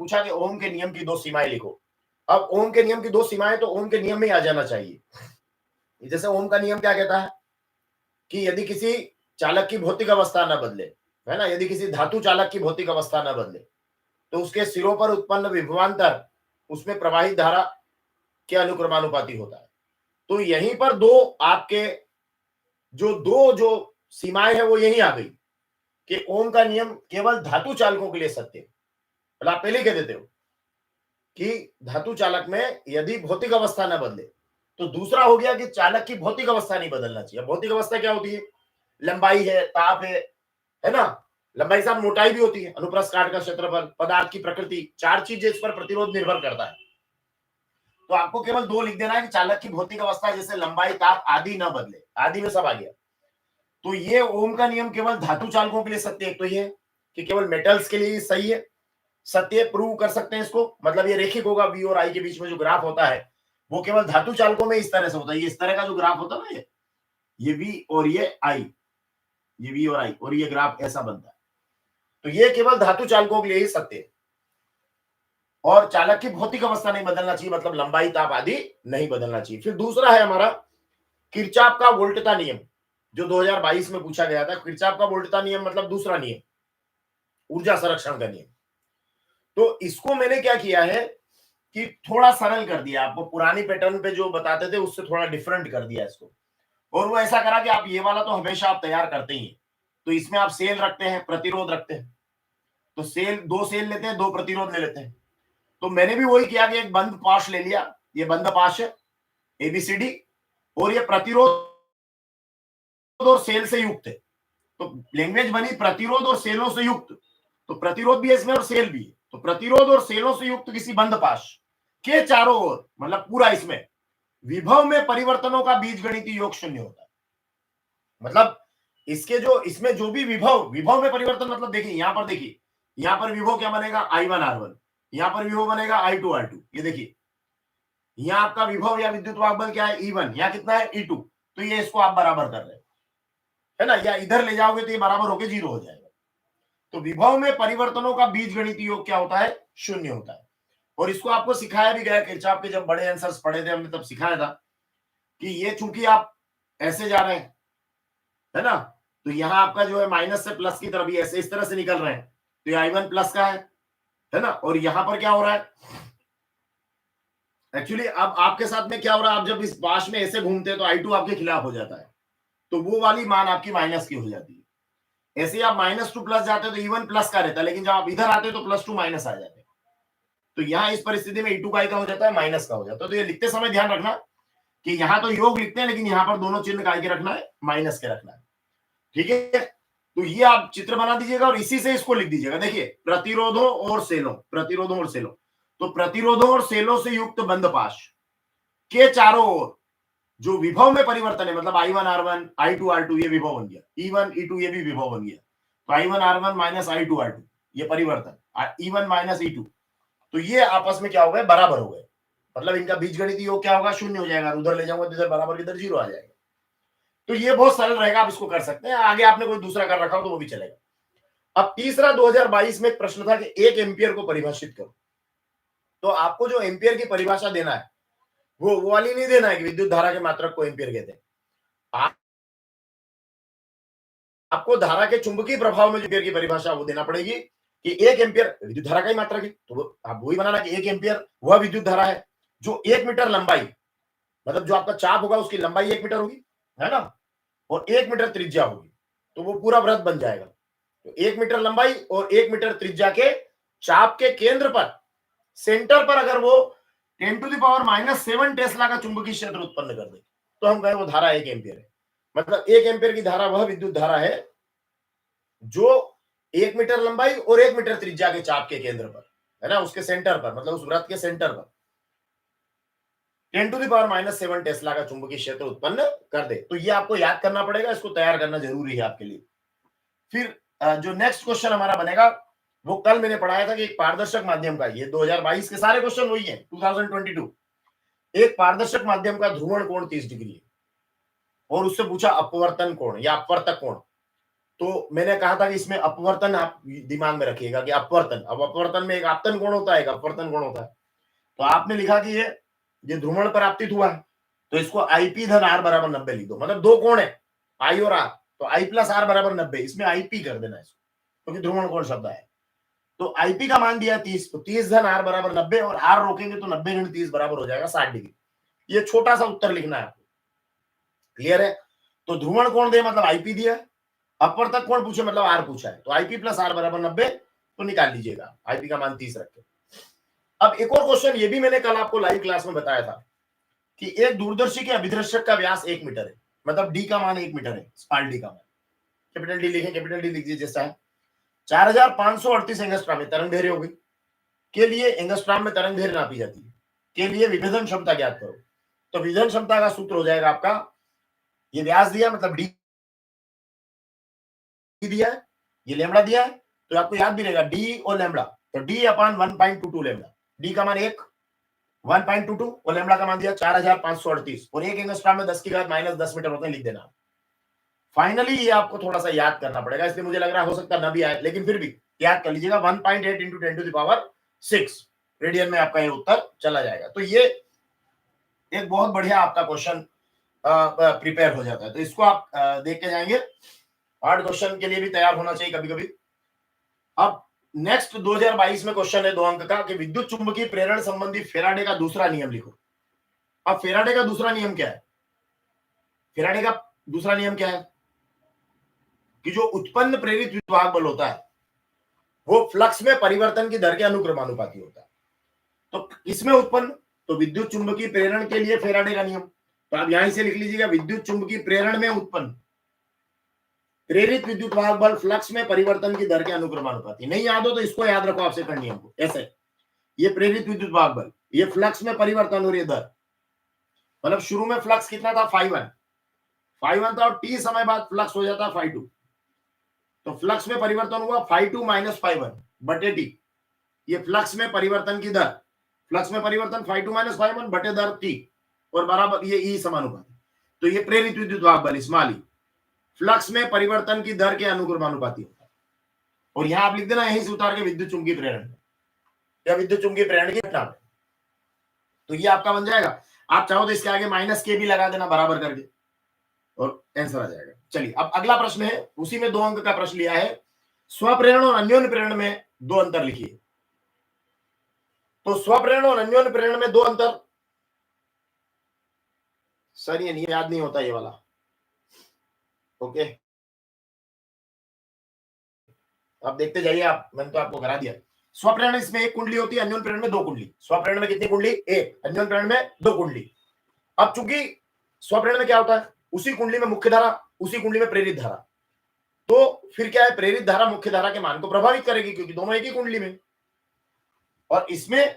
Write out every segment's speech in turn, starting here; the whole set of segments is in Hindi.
पूछा कि ओम के नियम की दो सीमाएं लिखो। अब ओम के नियम की दो सीमाएं तो ओम के नियम में आ जाना चाहिए। जैसे ओम का नियम क्या कहता है कि यदि किसी चालक की भौतिक अवस्था न बदले, है ना, यदि किसी धातु चालक की भौतिक अवस्था न बदले तो उसके सिरों पर उत्पन्न विभवांतर उसमें प्रवाहित धारा के अनुक्रमानुपाती होता है। तो यहीं पर दो आपके जो सीमाएं हैं वो यही आ गई कि ओम का नियम केवल धातु चालकों के लिए सत्य है। मतलब आप पहले कह देते हो कि धातु चालक में यदि भौतिक अवस्था न बदले, तो दूसरा हो गया कि चालक की भौतिक अवस्था नहीं बदलना चाहिए। भौतिक अवस्था क्या होती है? लंबाई है, ताप है ना, लंबाई साहब मोटाई भी होती है, अनुप्रस्थ काट का क्षेत्रफल, पदार्थ की प्रकृति, चार चीजें इस पर प्रतिरोध निर्भर करता है। तो आपको केवल दो लिख देना है कि चालक की भौतिक अवस्था जैसे लंबाई, ताप आदि न बदले, आदि में सब आ गया। तो ये ओम का नियम केवल धातु चालकों के लिए सत्य है। तो ये कि केवल मेटल्स के लिए सही है, सत्य प्रूव कर सकते हैं इसको। मतलब ये रेखिक होगा, वी और आई के बीच में जो ग्राफ होता है वो केवल धातु चालकों में इस तरह से होता है। ये इस तरह का जो ग्राफ होता है ना, ये वी और ये आई, ये वी और आई, और ये ग्राफ ऐसा बनता है। तो ये केवल धातु चालकों के लिए ही सत्य है। और चालक की भौतिक अवस्था नहीं बदलना चाहिए, मतलब लंबाई, ताप आदि नहीं बदलना चाहिए। फिर दूसरा है हमारा किरचॉफ का वोल्टता नियम, जो 2022 में पूछा गया था। किरचॉफ का वोल्टता नियम मतलब दूसरा नियम, ऊर्जा संरक्षण का नियम। तो इसको मैंने क्या किया है कि थोड़ा सरल कर दिया, आपको पुरानी पैटर्न पे जो बताते थे उससे थोड़ा डिफरेंट कर दिया इसको। और वो ऐसा करा कि आप ये वाला तो हमेशा आप तैयार करते ही हैं, तो इसमें आप सेल रखते हैं, प्रतिरोध रखते हैं। तो सेल, दो सेल लेते हैं, दो प्रतिरोध ले लेते हैं। तो मैंने भी वही किया कि एक बंद पाश ले लिया, ये बंद पाश है एबीसीडी, और ये प्रतिरोध और सेल से युक्त है। तो लैंग्वेज बनी प्रतिरोध और सेलों से युक्त। तो प्रतिरोध भी है इसमें और सेल भी है। तो प्रतिरोध और सेलों से युक्त किसी बंद पाश के चारों ओर, मतलब पूरा इसमें विभव में परिवर्तनों का बीजगणितीय योग शून्य होता है। मतलब इसके जो, इसमें जो भी विभव में परिवर्तन, मतलब देखिए यहां पर, देखिए यहां पर विभव क्या बनेगा, I1R1, यहां पर विभव बनेगा I2R2। ये देखिए यहां आपका विभव या विद्युत वाहक बल क्या है, E1, यहां कितना है E2। तो ये इसको आप बराबर कर रहे हैं, है ना, या इधर ले जाओगे तो ये बराबर होके 0 हो जाएगा। तो विभव में परिवर्तनों का बीजगणितीय योग क्या होता है, शून्य होता है। और इसको आपको सिखाया भी गया, किरचॉफ के जब बड़े आंसर्स पढ़े थे हमने तब सिखाया था कि ये चूंकि आप ऐसे जा रहे हैं, है ना, तो यहां आपका जो है माइनस से प्लस की तरफ ही ऐसे इस तरह से निकल रहे हैं, तो ये I1 प्लस का है ना। और यहां पर क्या हो रहा है, एक्चुअली अब आपके साथ में क्या हो रहा है, आप जब इस पाश में ऐसे घूमते हैं तो I2 आपके खिलाफ हो जाता है, तो वो वाली मान आपकी माइनस की हो जाती है। ऐसे आप -2 प्लस जाते हो तो E1 प्लस का रहता है, लेकिन जब आप इधर आते हो तो +2 माइनस आ जाते हैं। तो यहां इस परिस्थिति में E2 का हो जाता है, माइनस का हो जाता है। तो ये लिखते समय ध्यान रखना कि यहां तो योग लिखते हैं, लेकिन यहां पर दोनों चिन्ह काय के रखना है, माइनस के रखना है। ठीक है, तो ये आप चित्र बना दीजिएगा और इसी से इसको लिख दीजिएगा। देखिए प्रतिरोधों और सेलों, प्रतिरोधों और सेलों, तो प्रतिरोधों और सेलों से युक्त बंद पाश के चारों ओर जो विभव में परिवर्तन है, मतलब I1R1 I2R2 ये विभव बन गया, E1 E2 ये भी विभव बन गया। तो I1R1 माइनस I2R2 ये परिवर्तन, E1 माइनस E2, तो ये आपस में क्या हो गए, बराबर हो गए। मतलब इनका बीजगणितीय योग क्या होगा, शून्य हो जाएगा। उधर ले जाऊंगा तो इधर बराबर, इधर 0 आ जाएगा। तो ये बहुत सरल रहेगा, आप इसको कर सकते हैं। आगे आपने कोई दूसरा कर रखा हो तो वो भी चलेगा। अब तीसरा 2022 में एक प्रश्न था कि 1 एम्पियर को परिभाषित करो। तो आपको जो एम्पियर की परिभाषा देना है वो वाली नहीं देना है कि विद्युत धारा के मात्रक को एम्पियर कहते हैं। आपको धारा के चुंबकीय प्रभाव में जो एम्पियर की परिभाषा वो देना पड़ेगी कि 1 एम्पियर विद्युत धारा का ही मात्रक है। तो आप वही बनाना कि 1 एम्पियर वह विद्युत धारा है जो 1 मीटर लंबाई, मतलब जो आपका चाप होगा उसकी लंबाई 1 मीटर होगी, है ना, और 1 मीटर त्रिज्या होगी, तो वो पूरा वृत्त बन जाएगा। तो 1 मीटर लंबाई और 1 मीटर त्रिज्या के चाप के केंद्र पर, सेंटर पर अगर वो 10⁻⁻7 टेस्ला का चुंबकीय क्षेत्र उत्पन्न कर दे तो हम कहें वो धारा 1 एम्पियर है। मतलब 1 एम्पियर की धारा वह विद्युत धारा है जो 1 मीटर लंबाई और 1 मीटर त्रिज्या के चाप के केंद्र पर, है ना, उसके सेंटर पर, मतलब उस वृत्त के सेंटर पर 10⁻⁻7 टेस्ला का चुंबकीय क्षेत्र उत्पन्न कर दे। तो ये आपको याद करना पड़ेगा, इसको तैयार करना जरूरी है आपके लिए। फिर जो नेक्स्ट क्वेश्चन हमारा बनेगा वो कल मैंने पढ़ाया था कि एक पारदर्शक माध्यम का, ये 2022 के सारे क्वेश्चन वही है, 2022, एक पारदर्शक माध्यम का ध्रुवण कोण 30 डिग्री है और उससे पूछा अपवर्तन कोण या अपवर्तक कोण। तो मैंने कहा था कि इसमें अपवर्तन आप दिमाग में रखिएगा कि अपवर्तन, अब अपवर्तन में एक आपतन कोण होता है, एक अपवर्तन कोण होता है। तो आपने लिखा कि ये ध्रुवण पर आपतित हुआ है, तो इसको आईपी धन आर बराबर 90 लिख दो, मतलब दो कोण है आई और आर, तो आई प्लस आर बराबर 90, इसमें आईपी कर देना इसको, क्योंकि ध्रुवण कोण शब्द है। तो आईपी का मान दिया 30, तो 30 धन आर बराबर 90, और आर रोकेंगे तो 90 ऋण 30 बराबर हो जाएगा 60 डिग्री। ये छोटा सा उत्तर लिखना है आपको, क्लियर है। तो ध्रुवण कोण दे मतलब आईपी दिया, अपवर्तक कोण पूछे मतलब आर पूछा है, तो आईपी प्लस आर बराबर 90, तो निकाल लीजिएगा, आईपी का मान 30 रख के। अब एक और क्वेश्चन, ये भी मैंने कल आपको लाइव क्लास में बताया था कि एक दूरदर्शी के अभिदर्शक का व्यास 1 मीटर है, मतलब डी का मान 1 मीटर है, स्मॉल डी का मान, कैपिटल डी लिखें, कैपिटल डी लिख दीजिए जैसा है। 4538 एंगस्ट्रॉम में तरंग दैर्घ्य होगी, के लिए एंगस्ट्रॉम में तरंग दैर्घ्य नापी जाती है, के लिए विभेदन क्षमता ज्ञात करो। तो विभेदन क्षमता का सूत्र हो जाएगा आपका, ये व्यास दिया मतलब डी दिया है, ये लैम्बडा दिया है, तो आपको याद भी रहेगा डी और लैम्बडा, तो डी अपॉन 1.22 लैम्बडा, डी का मान 1.22 और लैम्बडा का मान दिया 4538, और एक एंगस्ट्रॉम में 10 की घात -10 मीटर होते हैं, लिख देना। फाइनली ये आपको थोड़ा सा याद करना पड़ेगा, इसलिए मुझे लग रहा है हो सकता है ना भी आए, लेकिन फिर भी याद कर लीजिएगा, 1.8 इंटू 10⁶ रेडियन में आपका ये उत्तर चला जाएगा। तो ये एक बहुत बढ़िया आपका क्वेश्चन प्रिपेयर हो जाता है, तो इसको आप देख के जाएंगे, हार्ड क्वेश्चन के लिए भी तैयार होना चाहिए कभी कभी। अब नेक्स्ट 2022 में क्वेश्चन है 2 अंक का कि विद्युत चुंबकीय प्रेरण संबंधी फेराडे का दूसरा नियम लिखो। अब फेराडे का दूसरा नियम क्या है? फेराडे का दूसरा नियम क्या है कि जो उत्पन्न प्रेरित विद्युत बल होता है वो फ्लक्स में परिवर्तन की दर के अनुक्रमानुपाती होता है। तो किसमें उत्पन्न? तो विद्युत चुंबकीय प्रेरण के लिए फेराडे का नियम, तो आप यहां से लिख लीजिएगा विद्युत चुंबकीय प्रेरण में उत्पन्न प्रेरित विद्युत वाहक बल फ्लक्स में परिवर्तन की दर के अनुक्रमानुपाती। नहीं याद हो तो इसको याद रखो आप सेकंड नियम को, ऐसे ये प्रेरित विद्युत वाहक बल, ये फ्लक्स में परिवर्तन हो रही है दर, मतलब शुरू में फ्लक्स कितना था φ1 था, और टी समय बाद फ्लक्स हो जाता φ2, तो फ्लक्स में परिवर्तन हुआ φ2 माइनस φ1 बटे टी, ये फ्लक्स में परिवर्तन की दर, फ्लक्स में परिवर्तन φ2 माइनस φ1 बटे दर टी, और बराबर ये ई समानुपाती। तो ये प्रेरित विद्युत वाहक बल स्मॉल ई फ्लक्स में परिवर्तन की दर के अनुक्रमानुपाती होता है। और यहां आप लिख देना यहीं से उतार के विद्युत चुंबकीय प्रेरण या विद्युत चुंबकीय प्रेरण की घटना में, तो ये आपका बन जाएगा। आप चाहो तो इसके आगे माइनस के भी लगा देना बराबर करके, और आंसर आ जाएगा। चलिए अब अगला प्रश्न है, उसी में 2 अंक का प्रश्न लिया है, स्वप्रेरण और अन्योन्य प्रेरण में 2 अंतर लिखिए। तो स्वप्रेरण और अन्योन्य प्रेरण में 2 अंतर, सर ये याद नहीं होता ये वाला, ओके आप देखते जाइए, आप मैंने तो आपको करा दिया। स्वप्रेरण इसमें 1 कुंडली होती है, अन्योन्य प्रेरण में 2 कुंडली। स्वप्रेरण में कितनी कुंडली? 1, अन्योन्य प्रेरण में 2 कुंडली। अब चूंकि स्वप्रेरण में क्या होता है, उसी कुंडली में मुख्य धारा, उसी कुंडली में प्रेरित धारा, तो फिर क्या है, प्रेरित धारा मुख्य धारा के मान को प्रभावित करेगी क्योंकि दोनों एक ही कुंडली में। और इसमें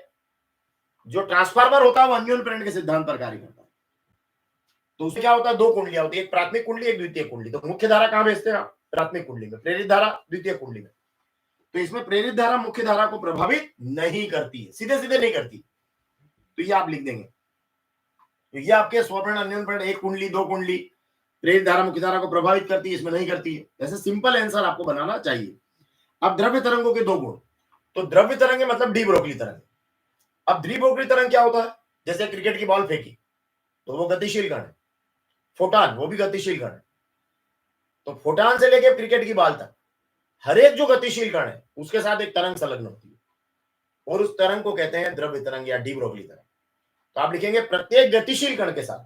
जो ट्रांसफार्मर होता है वो अन्योन्य प्रेरण के सिद्धांत पर कार्य करता है। तो उसमें क्या होता है, 2 कुंडलियां होती है, एक प्राथमिक कुंडली, एक द्वितीय कुंडली। तो मुख्य धारा कहां भेजते हैं आप? प्राथमिक कुंडली में, प्रेरित धारा द्वितीय कुंडली में। तो इसमें प्रेरित धारा मुख्य धारा को प्रभावित नहीं करती है, सीधे सीधे नहीं करती, तो ये आप लिख देंगे। तो ये आपके स्वप्रेरण अन्योन्य प्रेरण 1 कुंडली 2 कुंडली, प्रेरित धारा मुख्य धारा को प्रभावित करती है, इसमें नहीं करती है। ऐसे सिंपल आंसर आपको बनाना चाहिए। अब द्रव्य तरंगों के 2 गुण, तो द्रव्य तरंगे मतलब डी ब्रोगली तरंग। अब डी ब्रोगली तरंग क्या होता है, जैसे क्रिकेट की बॉल फेंकी तो वो गतिशील कण है, फोटान वो भी गतिशील कण है। तो फोटान से लेकर क्रिकेट की बॉल तक हर एक जो गतिशील कण है उसके साथ एक तरंग संलग्न होती है, और उस तरंग को कहते हैं द्रव्य तरंग या डी ब्रोगली तरंग। तो आप लिखेंगे प्रत्येक गतिशील कण के साथ,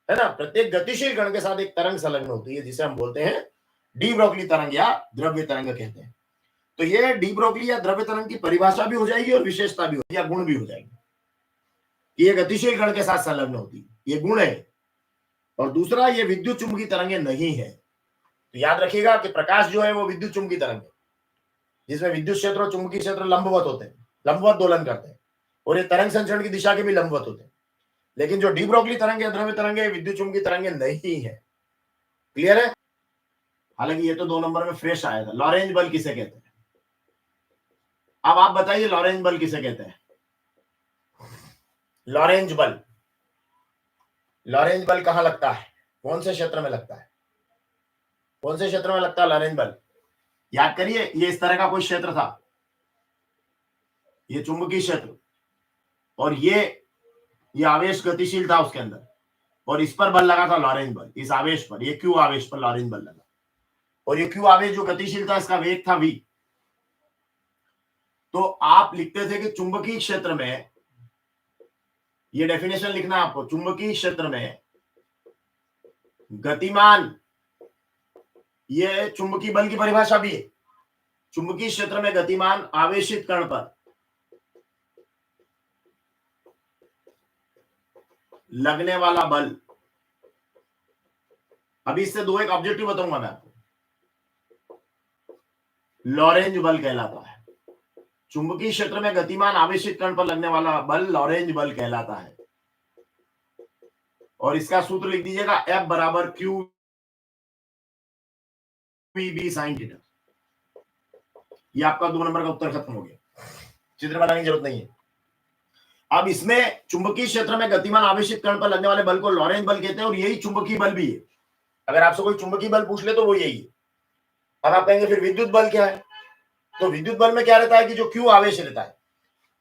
है ना, प्रत्येक गतिशील कण के साथ एक तरंग संलग्न होती है, जिसे हम बोलते हैं डी ब्रोगली तरंग या द्रव्य तरंग कहते हैं। तो ये डी ब्रोगली या द्रव्य तरंग की परिभाषा भी हो जाएगी और विशेषता भी होगी, या गुण भी हो जाएगी। ये गतिशील कण के साथ संलग्न होती है, ये गुण है। और दूसरा, ये विद्युत चुंबकीय तरंगे नहीं है। तो याद रखिएगा कि प्रकाश जो है वो विद्युत चुंबकीय तरंग है, जिसमें विद्युत क्षेत्र और चुंबकीय क्षेत्र लंबवत होते हैं, लंबवत दोलन करते हैं, और ये तरंग संचरण की दिशा के भी लंबवत होते हैं। लेकिन जो डी ब्रोगली तरंग है, द्रव्य तरंग है, विद्युत चुंबकीय तरंगे नहीं है। क्लियर है? हालांकि ये तो 2 नंबर में फ्रेश आया था। लॉरेंज बल किसे कहते हैं? अब आप बताइए लॉरेंज बल किसे कहते हैं? लॉरेंज बल, लॉरेंज बल कहां लगता है, कौन से क्षेत्र में लगता है? कौन से क्षेत्र में लगता है लॉरेंज बल? याद करिए, ये इस तरह का कोई क्षेत्र था, ये चुंबकीय क्षेत्र, और ये आवेश गतिशील था उसके अंदर, और इस पर बल लगा था लॉरेंज बल, इस आवेश पर, ये क्यू आवेश पर लॉरेंज बल लगा, और ये क्यू आवेश जो गतिशील था, इसका वेग था v। तो आप लिखते थे कि चुंबकीय क्षेत्र में, ये डेफिनेशन लिखना आपको, चुंबकीय क्षेत्र में गतिमान, ये चुंबकीय बल की परिभाषा भी है, चुंबकीय क्षेत्र में गतिमान आवेशित कण पर लगने वाला बल, अभी इससे दो एक ऑब्जेक्टिव बताऊंगा मैं आपको, लॉरेंज बल कहलाता है। चुंबकीय क्षेत्र में गतिमान आवेशित कण पर लगने वाला बल लॉरेंज बल कहलाता है, और इसका सूत्र लिख दीजिएगा, F बराबर क्यू बी साइन थीटा। ये आपका 2 नंबर का उत्तर खत्म हो गया, चित्र बनाने की जरूरत नहीं है। अब इसमें चुंबकीय क्षेत्र में गतिमान आवेशित कण पर लगने वाले बल को लॉरेंज बल कहते हैं, और यही चुंबकीय बल भी है। अगर आपसे कोई चुंबकीय बल पूछ ले तो वो यही है। अब आप कहेंगे फिर विद्युत बल क्या है? तो विद्युत बल में क्या रहता है कि जो क्यू आवेश रहता है,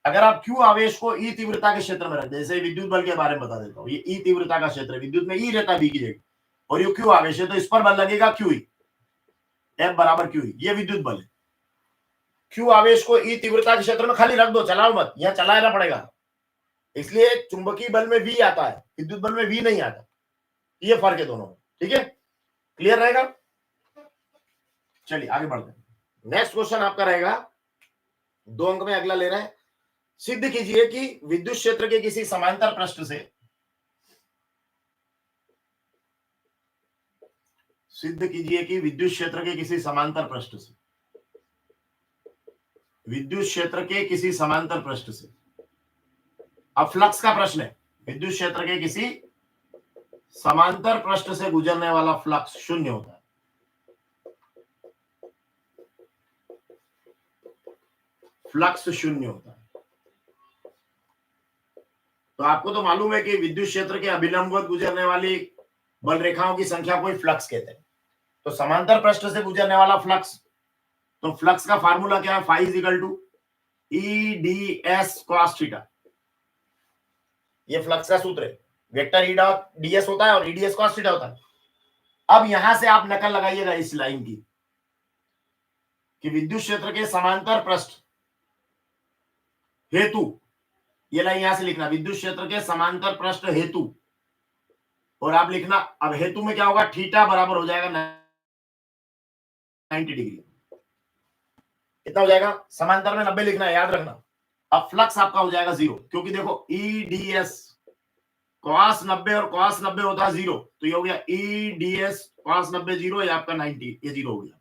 अगर आप क्यू आवेश को ई तीव्रता के क्षेत्र में रखते हैं, जैसे विद्युत बल के बारे में बता देता हूं, ये ई तीव्रता का क्षेत्र है, विद्युत में ई रहता है बी की जगह, और ये क्यू आवेश है, तो इस पर बल लगेगा क्यू ई, एफ बराबर क्यू ई, ये विद्युत बल है। क्यू आवेश को ई तीव्रता के क्षेत्र में खाली रख दो, चलाओ मत, यहां चलाना पड़ेगा, इसलिए चुंबकीय बल में वी आता है, विद्युत बल में वी नहीं आता, ये फर्क है दोनों में। ठीक है, क्लियर रहेगा? चलिए आगे बढ़ते हैं। नेक्स्ट क्वेश्चन आपका रहेगा 2 अंक में, अगला ले रहे हैं, सिद्ध कीजिए कि विद्युत क्षेत्र के किसी समांतर पृष्ठ से, सिद्ध कीजिए कि विद्युत क्षेत्र के किसी समांतर पृष्ठ से, विद्युत क्षेत्र के किसी समांतर पृष्ठ से, अब फ्लक्स का प्रश्न है, विद्युत क्षेत्र के किसी समांतर पृष्ठ से गुजरने वाला फ्लक्स शून्य होता है। फ्लक्स शून्य होता है। तो आपको तो मालूम है कि विद्युत क्षेत्र के अभिलंबवत गुजरने वाली बल रेखाओं की संख्या को फ्लक्स कहते हैं। तो समांतर पृष्ठ से गुजरने वाला फ्लक्स, तो फ्लक्स का फार्मूला क्या है, phi is equal to E d s cos theta, ये फ्लक्स का सूत्र है। वेक्टर ई डॉट डीएस होता है और ईडीएस कॉस थीटा होता है। अब यहां से आप नकल लगाइएगा इस लाइन की, कि विद्युत क्षेत्र के समांतर पृष्ठ हेतु, ये लाइन यहां से लिखना, विद्युत क्षेत्र के समांतर पृष्ठ हेतु, और आप लिखना, अब हेतु में क्या होगा, थीटा बराबर हो जाएगा 90 डिग्री। कितना हो जाएगा, समांतर में 90 लिखना है, याद रखना। अब फ्लक्स आपका हो जाएगा 0, क्योंकि देखो ई डी एस कॉस 90 और कॉस 90 होता है 0, तो ये हो गया ई डी एस कॉस 90 0, ये आपका 90, ये 0 हो गया,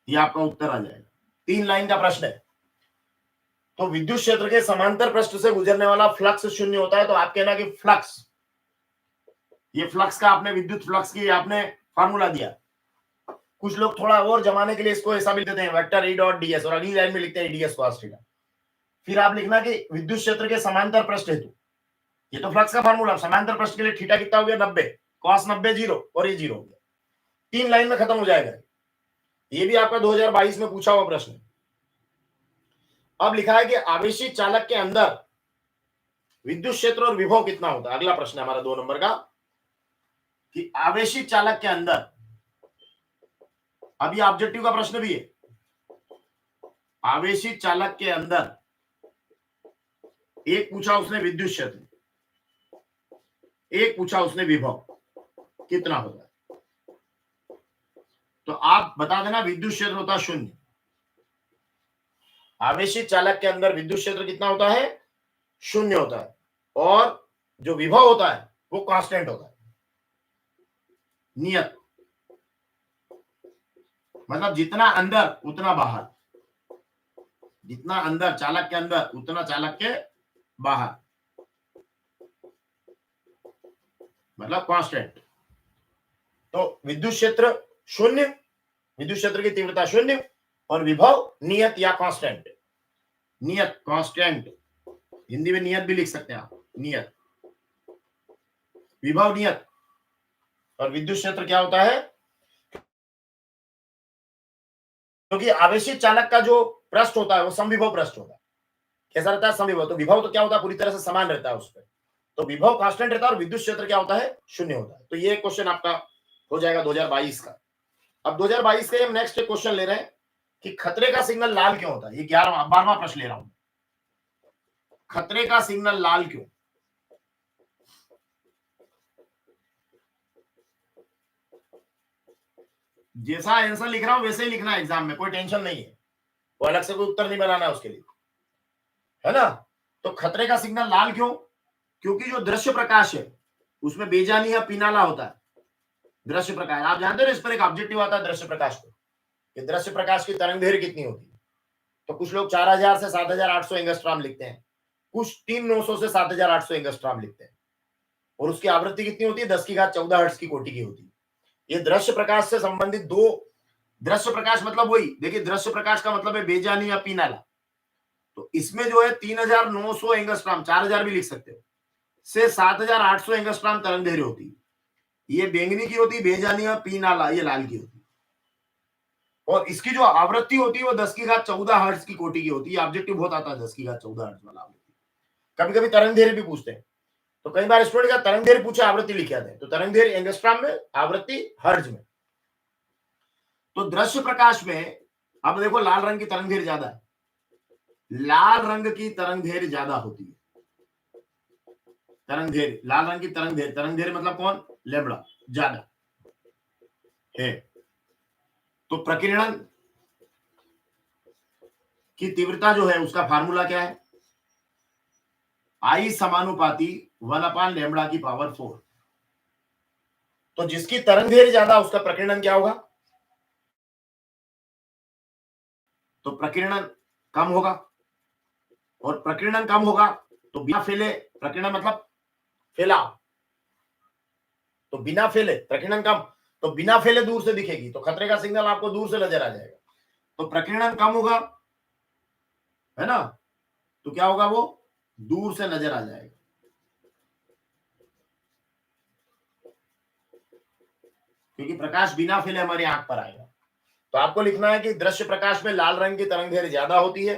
ये आपका उत्तर आ जाएगा। 3 लाइन का प्रश्न है। तो विद्युत क्षेत्र के समांतर पृष्ठ से गुजरने वाला फ्लक्स शून्य होता है। तो आप कहना कि फ्लक्स, ये फ्लक्स का आपने विद्युत फ्लक्स की आपने फार्मूला दिया। कुछ लोग थोड़ा और जमाने के लिए इसको ऐसा भी देते हैं, वेक्टर ई डॉट डीएस, और अगली लाइन में लिखते हैं डीएस कॉस थीटा। फिर आप लिखना कि विद्युत क्षेत्र के समांतर पृष्ठ हेतु, ये तो फ्लक्स का फार्मूला, समांतर पृष्ठ के लिए थीटा कितना हो गया 90, कॉस 90 0, और ये 0 हो गया। 3 लाइन में खत्म हो जाएगा। ये भी आपका 2022 में पूछा हुआ प्रश्न। अब लिखा है कि आवेशित चालक के अंदर विद्युत क्षेत्र और विभव कितना होता है। अगला प्रश्न है हमारा 2 नंबर का, कि आवेशित चालक के अंदर, अभी ऑब्जेक्टिव का प्रश्न भी है, आवेशित चालक के अंदर एक पूछा उसने विद्युत क्षेत्र, एक पूछा उसने विभव कितना होता है। तो आप बता देना, विद्युत क्षेत्र होता है 0, आवेशित चालक के अंदर विद्युत क्षेत्र कितना होता है, 0 होता है, और जो विभव होता है वो कांस्टेंट होता है, नियत, मतलब जितना अंदर उतना बाहर, जितना अंदर चालक के अंदर उतना चालक के बाहर, मतलब कांस्टेंट। तो विद्युत क्षेत्र 0, विद्युत क्षेत्र की तीव्रता 0, और विभव नियत या कांस्टेंट, नियत कांस्टेंट, हिंदी में नियत भी लिख सकते हैं आप, नियत, विभव नियत। और विद्युत क्षेत्र क्या होता है, क्योंकि आवेशित चालक का जो पृष्ठ होता है वो समविभव पृष्ठ होता है। कैसा रहता है? समविभव। तो विभव तो क्या होता है? पूरी तरह से समान रहता है उस पर। तो विभव कांस्टेंट रहता है और विद्युत क्षेत्र क्या होता है? शून्य होता है। तो ये क्वेश्चन आपका हो जाएगा 2022 का। अब 2022 के हम नेक्स्ट क्वेश्चन ले रहे हैं कि खतरे का सिग्नल लाल क्यों होता है। ये 12वां प्रश्न ले रहा हूं। खतरे का सिग्नल लाल क्यों? जैसा आंसर लिख रहा हूं वैसे ही लिखना है एग्जाम में, कोई टेंशन नहीं है। वो अलग से कोई उत्तर नहीं बनाना है उसके लिए, है ना। तो खतरे का सिग्नल लाल क्यों? क्योंकि जो दृश्य प्रकाश है उसमें बेजानी या पीनाला होता है। दृश्य प्रकाश आप जानते हो, इस पर एक ऑब्जेक्टिव आता है दृश्य प्रकाश को, कि दृश्य प्रकाश की तरंग दैर्घ्य कितनी होती है। तो कुछ लोग 4000 से 7800 एंगस्ट्रॉम लिखते हैं, कुछ 3900 से 7800 एंगस्ट्रॉम लिखते हैं। और उसकी आवृत्ति कितनी होती है? 10⁻14 हर्ट्ज की कोटि की होती है। ये दृश्य प्रकाश से संबंधित दो, दृश्य प्रकाश मतलब वही, देखिए दृश्य प्रकाश का मतलब है बेजानी या पीनाला। तो इसमें जो है 3900 एंगस्ट्रॉम, 4000 भी लिख सकते हो, से 7800 एंगस्ट्रॉम तरंग दैर्घ्य होती है। ये बैंगनी की होती है बेजानी या पीनाला, ये लाल की होती है। और इसकी जो आवृत्ति होती है वो 10⁻14 हर्ट्ज की कोटि की होती है। ऑब्जेक्टिव बहुत आता है 10⁻14 हर्ट्ज वाला आवृत्ति। कभी कभी तरंग दैर्घ्य भी पूछते हैं, तो कई बार स्टूडेंट का तरंग दैर्घ्य पूछे, आवृत्ति लिखे आते हैं। तो तरंग दैर्घ्य एंगस्ट्रॉम में, आवृत्ति हर्ट्ज में। तो दृश्य प्रकाश में अब देखो लाल रंग की तरंग दैर्घ्य ज्यादा है, लाल रंग की तरंग दैर्घ्य ज्यादा होती है। तरंग दैर्घ्य, लाल रंग की तरंग दैर्घ्य मतलब कौन? लैम्ब्डा ज्यादा है। तो प्रकीर्णन की तीव्रता जो है उसका फार्मूला क्या है? आई समानुपाती 1/λ की पावर 4। तो जिसकी तरंग दैर्घ्य ज्यादा उसका प्रकीर्णन क्या होगा? तो प्रकीर्णन कम होगा, और प्रकीर्णन कम होगा तो बिना फैले, प्रकीर्णन मतलब फैलाव, तो बिना फैले प्रकीर्णन कम, तो बिना फैले दूर से दिखेगी, तो खतरे का सिग्नल आपको दूर से नजर आ जाएगा। तो प्रकीर्णन कम होगा, है ना, तो क्या होगा? वो दूर से नजर आ जाएगा। क्योंकि प्रकाश बिना फैले हमारी आंख पर आएगा। तो आपको लिखना है कि दृश्य प्रकाश में लाल रंग की तरंग दैर्घ्य ज्यादा होती है,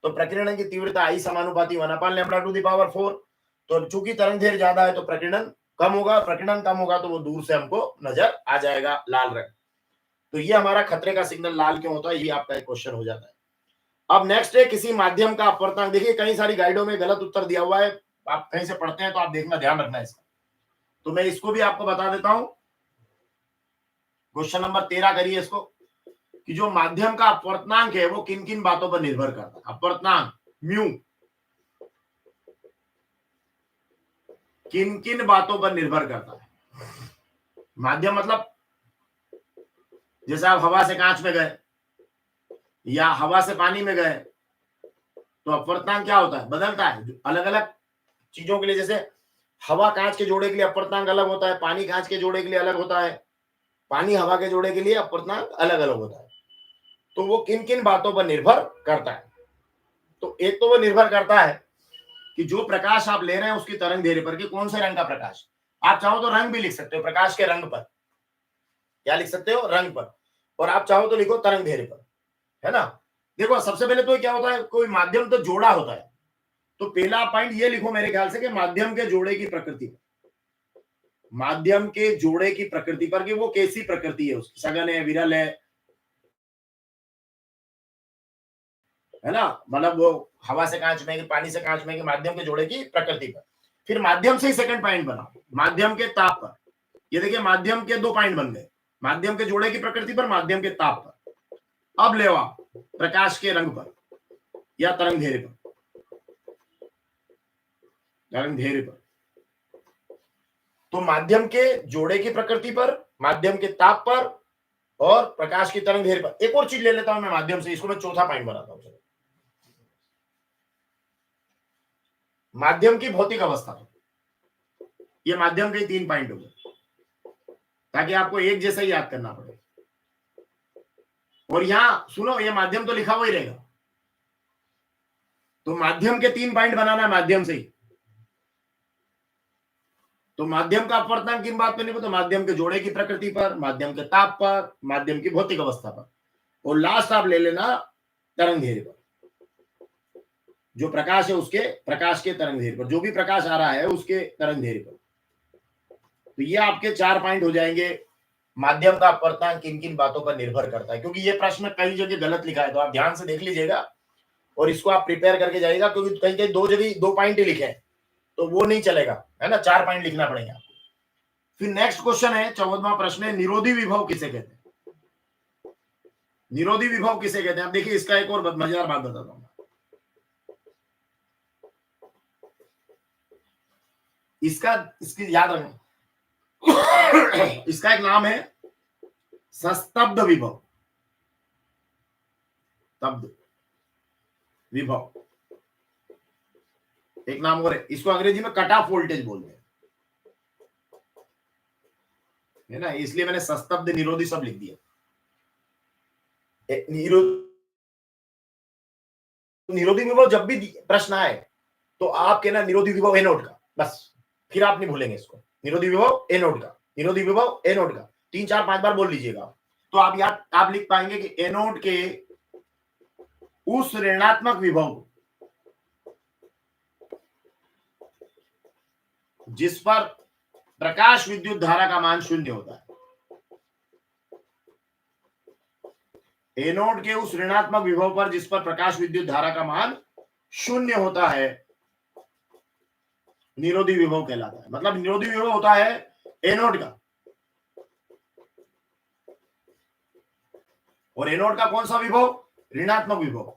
तो प्रकीर्णन की तीव्रता आई समानुपाती 1/λ टू द पावर 4। तो चूंकि तरंग दैर्घ्य ज्यादा है तो प्रकीर्णन कम होगा, प्रकीर्णन कम होगा तो वो दूर से हमको नजर आ जाएगा लाल रंग। तो ये हमारा खतरे का सिग्नल लाल क्यों होता है, ये आपका एक क्वेश्चन हो जाता है। अब नेक्स्ट है किसी माध्यम का अपवर्तनांक। देखिए कई सारी गाइडों में गलत उत्तर दिया हुआ है, आप कहीं से पढ़ते हैं तो आप देखना, ध्यान रखना इसका। तो मैं इसको भी आपको बता देता हूं। क्वेश्चन नंबर 13 करिए इसको, कि जो माध्यम का अपवर्तनांक है वो किन किन बातों पर निर्भर करता है। अपवर्तनांक म्यू किन किन बातों पर निर्भर करता है? माध्यम मतलब जैसे आप हवा से कांच में गए या हवा से पानी में गए, तो अपवर्तनांक क्या होता है? बदलता है अलग अलग चीजों के लिए। जैसे हवा कांच के जोड़े के लिए अपवर्तनांक अलग होता है, पानी कांच के जोड़े के लिए अलग होता है, पानी हवा के जोड़े के लिए अपवर्तनांक अलग अलग होता है। तो वो किन किन बातों पर निर्भर करता है? तो एक तो वो निर्भर करता है कि जो प्रकाश आप ले रहे हैं उसकी तरंग दैर्घ्य पर, कि कौन से रंग का प्रकाश। आप चाहो तो रंग भी लिख सकते हो, प्रकाश के रंग पर। क्या लिख सकते हो? रंग पर। और आप चाहो तो लिखो तरंग दैर्घ्य पर, है ना। देखो सबसे पहले तो क्या होता है, कोई माध्यम तो जोड़ा होता है। तो पहला पॉइंट ये लिखो मेरे ख्याल से कि माध्यम के जोड़े की प्रकृति पर, माध्यम के जोड़े की प्रकृति पर, कि वो कैसी प्रकृति है उसकी, सघन है, विरल है ना, मतलब वो हवा से कांच में, पानी से कांच में, माध्यम के जोड़े की प्रकृति पर। फिर माध्यम से ही सेकंड पॉइंट बनाओ, माध्यम के ताप पर। ये देखिए माध्यम के दो पॉइंट बन गए, माध्यम के जोड़े की प्रकृति पर, माध्यम के ताप पर। अब ले आओ प्रकाश के रंग पर या तरंग दैर्घ्य पर, तरंग दैर्घ्य पर। तो माध्यम के जोड़े की प्रकृति पर, माध्यम के ताप पर, और प्रकाश की तरंग दैर्घ्य पर। एक और चीज ले लेता हूं मैं माध्यम से, इसको मैं चौथा पॉइंट बनाता हूं। माध्यम की भौतिक अवस्था, ये माध्यम के 3 पॉइंट हो गए, ताकि आपको एक जैसा ही याद करना पड़े। और यहां सुनो, ये माध्यम तो लिखा हुआ ही रहेगा, तो माध्यम के 3 पॉइंट बनाना है माध्यम से ही। तो माध्यम का अपवर्तनांक किन बात पर निर्भर? तो माध्यम के जोड़े की प्रकृति पर, माध्यम के ताप पर, माध्यम की भौतिक अवस्था पर। और लास्ट आप ले लेना तरंग धैर्य पर, जो प्रकाश है उसके प्रकाश के तरंग धैर्य पर, जो भी प्रकाश आ रहा है उसके तरंग धैर्य पर। तो ये आपके 4 पॉइंट हो जाएंगे। माध्यम का अपवर्तनांक किन किन बातों पर निर्भर करता है, क्योंकि ये प्रश्न कई जगह गलत लिखा है, तो आप ध्यान से देख लीजिएगा और इसको आप प्रिपेयर करके जाइएगा, क्योंकि कहीं कहीं 2 जगह 2 पॉइंट ही लिखे हैं, तो वो नहीं चलेगा, है ना, 4 पॉइंट लिखना पड़ेगा आपको। फिर नेक्स्ट क्वेश्चन है, 14वां प्रश्न है, निरोधी विभव किसे कहते हैं? निरोधी विभव किसे कहते हैं? आप देखिए, इसका एक और मजेदार बात बताता हूं। इसकी याद रखना, इसका एक नाम है सस्तब्ध विभव, स्तब्ध विभव एक नाम और है। इसको अंग्रेजी में कट ऑफ वोल्टेज बोलते हैं, है ना, इसलिए मैंने सस्तब्ध निरोधी सब लिख दिया। निरोधी विभव जब भी प्रश्न आए तो आप कहना निरोधी विभव एनोड का, बस, फिर आप नहीं भूलेंगे इसको। निरोधी विभव एनोड का, निरोधी विभव एनोड का, 3 4 5 बार बोल लीजिएगा, तो आप लिख पाएंगे कि एनोड के उस ऋणात्मक विभव जिस पर प्रकाश विद्युत धारा का मान 0 होता है, एनोड के उस ऋणात्मक विभव पर जिस पर प्रकाश विद्युत धारा का मान 0 होता है, निरोधी विभव कहलाता है। मतलब निरोधी विभव होता है एनोड का, और एनोड का कौन सा विभव? ऋणात्मक विभव,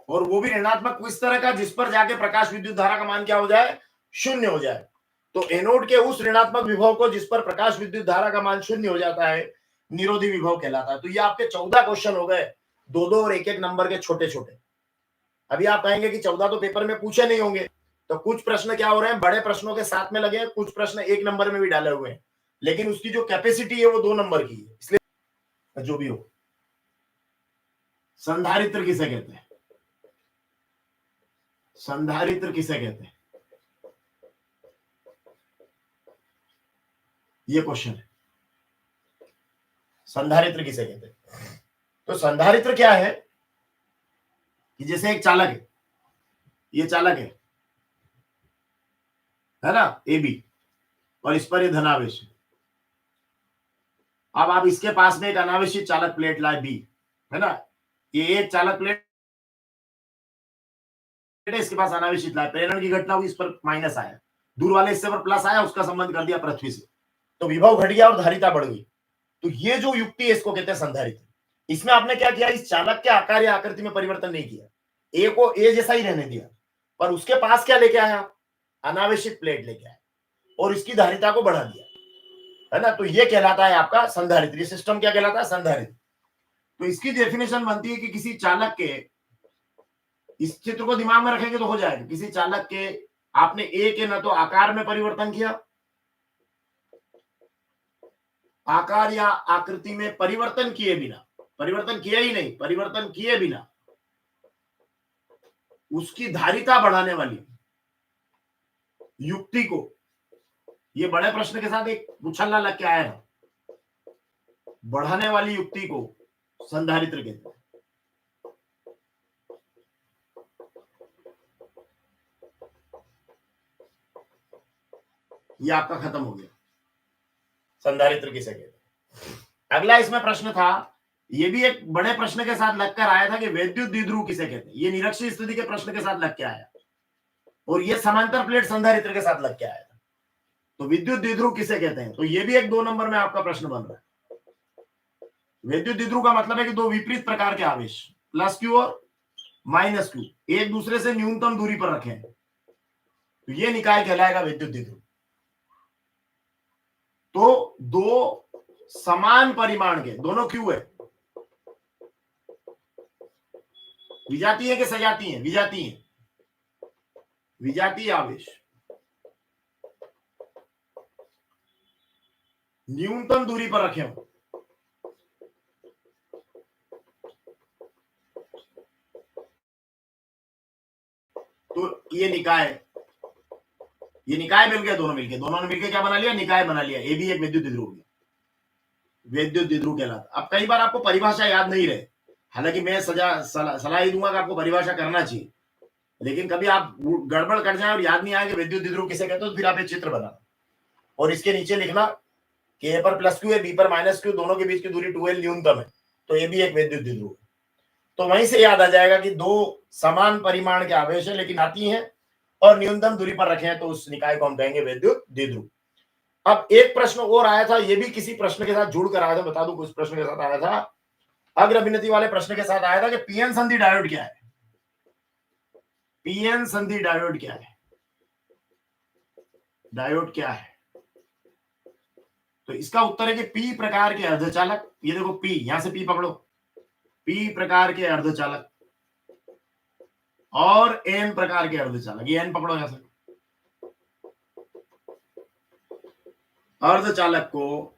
और वो भी ऋणात्मक किस तरह का? जिस पर जाके प्रकाश विद्युत धारा का मान क्या हो जाए? 0 हो जाए। तो एनोड के उस ऋणात्मक विभव को जिस पर प्रकाश विद्युत धारा का मान 0 हो जाता है, निरोधी विभव कहलाता है। तो ये आपके 14 क्वेश्चन हो गए, 2-2 और 1-1 नंबर के छोटे छोटे। अभी आप कहेंगे कि 14 तो पेपर में पूछे नहीं होंगे, तो कुछ प्रश्न क्या हो रहे हैं, बड़े प्रश्नों के साथ में लगे हैं, कुछ प्रश्न 1 नंबर में भी डाले हुए हैं, लेकिन उसकी जो कैपेसिटी है वो 2 नंबर की है। इसलिए जो भी हो, संधारित्र किसे कहते हैं? संधारित्र किसे कहते हैं? ये क्वेश्चन है, संधारित्र किसे कहते हैं? तो संधारित्र क्या है कि जैसे एक चालक है, ये चालक है ना, ए बी, और इस पर ये धनावेश है। अब आप इसके पास में एक अनावेशित चालक प्लेट लाए बी, है ना, ये एक चालक प्लेट है, इसके पास अनावेशित लाए, प्रेरण की घटना हुई, इस पर माइनस आया, दूर वाले हिस्से पर प्लस आया, उसका संबंध कर दिया पृथ्वी से, तो विभव घट गया और धारिता बढ़ गई। तो ये जो युक्ति है इसको कहते हैं संधारित्र। इसमें आपने क्या किया, इस चालक के आकार या आकृति में परिवर्तन नहीं किया, ए को ए जैसा ही रहने दिया, पर उसके पास क्या लेके आया? अनावेशित प्लेट लेके आया और इसकी धारिता को बढ़ा दिया, है ना। तो ये कहलाता है आपका संधारित्र। सिस्टम क्या कहलाता है? संधारित्र। तो इसकी डेफिनेशन बनती है कि किसी चालक के, इस चित्र को दिमाग में रखेंगे तो हो जाएगा, किसी चालक के आपने ए के न तो आकार में परिवर्तन किया, आकार या आकृति में परिवर्तन किए बिना, परिवर्तन किया ही नहीं, परिवर्तन किए बिना उसकी धारिता बढ़ाने वाली युक्ति को, ये बड़े प्रश्न के साथ एक उछलना लग के आया है, बढ़ाने वाली युक्ति को संधारित्र कहते हैं। ये आपका खत्म हो गया, संधारित्र किसे कहते हैं। अगला इसमें प्रश्न था, ये भी एक बड़े प्रश्न के साथ लगकर आया था कि वैद्युत द्विध्रुव किसे कहते हैं। ये निरक्षीय स्थिति के प्रश्न के साथ लग के आया, और ये समांतर प्लेट संधारित्र के साथ लग के आया था। तो विद्युत द्विध्रुव किसे कहते हैं? तो ये भी एक 2 नंबर में आपका प्रश्न बन रहा है। विद्युत द्विध्रुव का मतलब है कि 2 विपरीत प्रकार के आवेश, प्लस क्यू और माइनस क्यू, एक दूसरे से न्यूनतम दूरी पर रखे हैं, तो ये निकाय कहलाएगा विद्युत द्विध्रुव। तो 2 समान परिमाण के, दोनों क्यू है, विजातीय है कि सजातीय है? विजातीय है, विजातीय आवेश न्यूनतम दूरी पर रखे हो, तो ये निकाय मिल गया, दोनों ने मिलकर क्या बना लिया? निकाय बना लिया। ए भी एक विद्युत द्विध्रुव हो गया, विद्युत द्विध्रुव कहलाता। अब कई बार आपको परिभाषा याद नहीं रहे, हालांकि मैं सलाह ही दूंगा कि आपको परिभाषा करना चाहिए, लेकिन कभी आप गड़बड़ कर जाए और याद नहीं आए कि विद्युत द्विध्रुव किसे कहते हो, तो फिर आप एक चित्र बनाना और इसके नीचे लिखना कि ए पर प्लस क्यू है, बी पर माइनस क्यू, दोनों के बीच की दूरी 2l न्यूनतम है, तो ये भी एक विद्युत द्विध्रुव है। तो वहीं से याद आ जाएगा कि दो समान परिमाण के आवेश है लेकिन आती हैं और न्यूनतम दूरी पर रखे हैं, तो उस निकाय को हम कहेंगे विद्युत द्विध्रुव। अब एक प्रश्न और आया था, ये भी किसी प्रश्न के साथ जुड़ कर आया था, बता दूं कुछ प्रश्न के साथ आया था, अग्रभिन्नति वाले प्रश्न के साथ आया था कि पीएन संधि डायोड क्या है। पीएन संधि डायोड क्या है, डायोड क्या है? तो इसका उत्तर है कि पी प्रकार के अर्धचालक, ये देखो पी, यहां से पी पकड़ो, पी प्रकार के अर्धचालक और एन प्रकार के अर्धचालक, ये एन पकड़ो यहां से, अर्धचालक को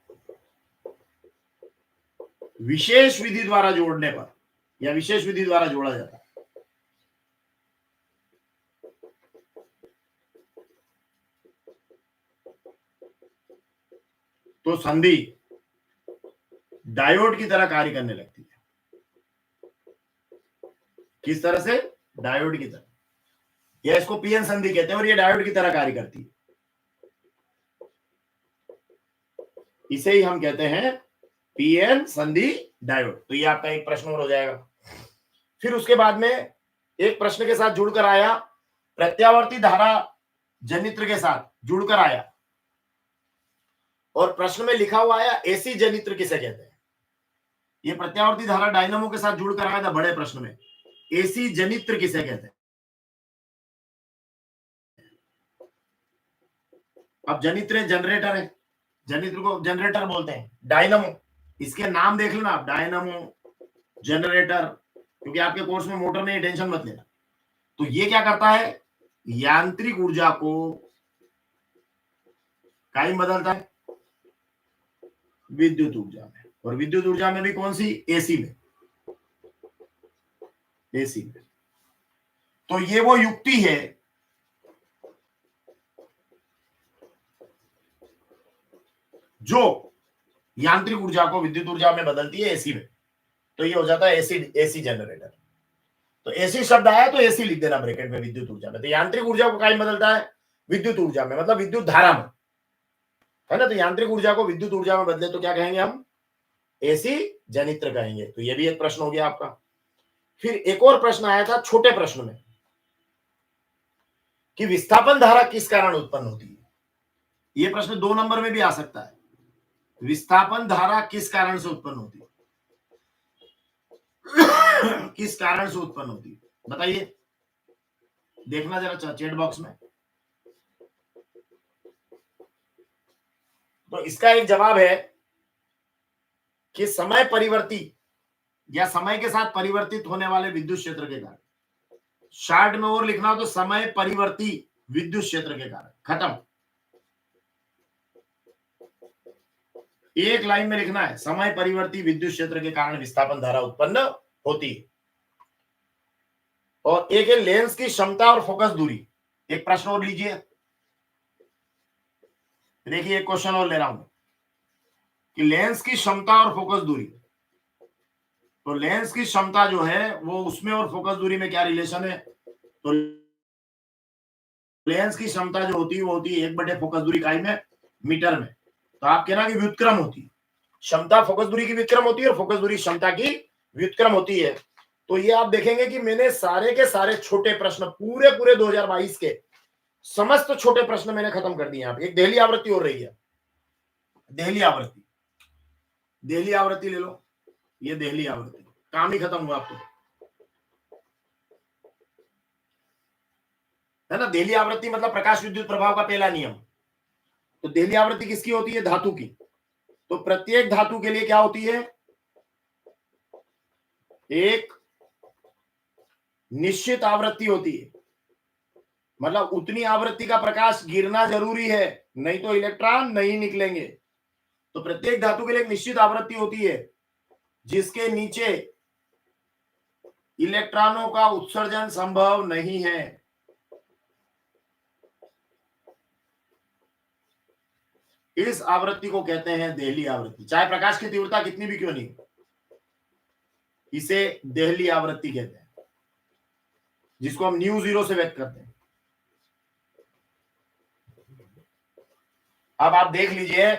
विशेष विधि द्वारा जोड़ने पर या विशेष विधि द्वारा जोड़ा जाता है तो संधि डायोड की तरह कार्य करने लगती है। किस तरह से? डायोड की तरह, या इसको पीएन संधि कहते हैं और ये डायोड की तरह कार्य करती है, इसे ही हम कहते हैं पीएन संधि डायोड। तो ये आपका एक प्रश्न और हो जाएगा। फिर उसके बाद में एक प्रश्न के साथ जुड़कर आया, प्रत्यावर्ती धारा जनित्र के साथ जुड़कर आया और प्रश्न में लिखा हुआ आया एसी जनित्र किसे कहते हैं। ये प्रत्यावर्ती धारा डायनामो के साथ जुड़कर आया था बड़े प्रश्न में, एसी जनित्र किसे कहते हैं। अब जनित्र जनरेटर है, जनित्र को जनरेटर बोलते हैं। डायनामो, इसके नाम देख लेना आप, डायनामो, जनरेटर, क्योंकि आपके कोर्स में मोटर नहीं, टेंशन मत लेना। तो ये क्या करता है, यांत्रिक ऊर्जा को कायम बदलता है विद्युत ऊर्जा में, और विद्युत ऊर्जा में भी कौन सी? एसी में, एसी में। तो ये वो युक्ति है जो यांत्रिक ऊर्जा को विद्युत ऊर्जा में बदलती है एसी में, तो ये हो जाता है एसी जनरेटर। तो एसी शब्द आया तो एसी लिख देना ब्रैकेट में, विद्युत ऊर्जा में। तो यांत्रिक ऊर्जा को कायम बदलता है विद्युत ऊर्जा में, मतलब विद्युत धारा में, है ना। तो यांत्रिक ऊर्जा को विद्युत ऊर्जा में बदले तो क्या कहेंगे हम? एसी जनित्र कहेंगे। तो ये भी एक प्रश्न हो गया आपका। फिर एक और प्रश्न आया था छोटे प्रश्न में कि विस्थापन धारा किस कारण उत्पन्न होती है। ये प्रश्न 2 नंबर में भी आ सकता है, विस्थापन धारा किस कारण से उत्पन्न होती है, किस कारण से उत्पन्न होती है, बताइए, देखना जरा चैट बॉक्स में। तो इसका एक जवाब है कि समय परिवर्ती या समय के साथ परिवर्तित होने वाले विद्युत क्षेत्र के कारण। शार्ट में और लिखना तो समय परिवर्ती विद्युत क्षेत्र के कारण, खत्म। एक लाइन में लिखना है, समय परिवर्ती विद्युत क्षेत्र के कारण विस्थापन धारा उत्पन्न होती है। और एक है लेंस की क्षमता और फोकस दूरी। एक प्रश्न और लीजिए, देखिए एक क्वेश्चन और ले रहा हूं कि लेंस की क्षमता और फोकस दूरी। तो लेंस की क्षमता जो है वो उसमें और फोकस दूरी में क्या रिलेशन है? तो लेंस की क्षमता जो होती है वो होती है 1/, फोकस दूरी इकाई में मीटर में। तो आप कहना कि व्युत्क्रम होती है, क्षमता फोकस दूरी की व्युत्क्रम होती है और फोकस दूरी क्षमता की व्युत्क्रम होती है। तो ये आप देखेंगे कि मैंने सारे के सारे छोटे प्रश्न पूरे 2022 के समस्त छोटे प्रश्न मैंने खत्म कर दिए। एक देहली आवृत्ति हो रही है, देहली आवृत्ति, देहली आवृत्ति ले लो, ये देहली आवृत्ति, काम ही खत्म हुआ आपको, है ना। देहली आवृत्ति मतलब प्रकाश विद्युत प्रभाव का पहला नियम। तो देहली आवृत्ति किसकी होती है? धातु की। तो प्रत्येक धातु के लिए क्या होती है? एक निश्चित आवृत्ति होती है, मतलब उतनी आवृत्ति का प्रकाश गिरना जरूरी है, नहीं तो इलेक्ट्रॉन नहीं निकलेंगे। तो प्रत्येक धातु के लिए एक निश्चित आवृत्ति होती है जिसके नीचे इलेक्ट्रॉनों का उत्सर्जन संभव नहीं है। इस आवृत्ति को कहते हैं देहली आवृत्ति, चाहे प्रकाश की तीव्रता कितनी भी क्यों नहीं। इसे देहली आवृत्ति कहते हैं, जिसको हम न्यू जीरो से व्यक्त करते हैं। अब आप देख लीजिए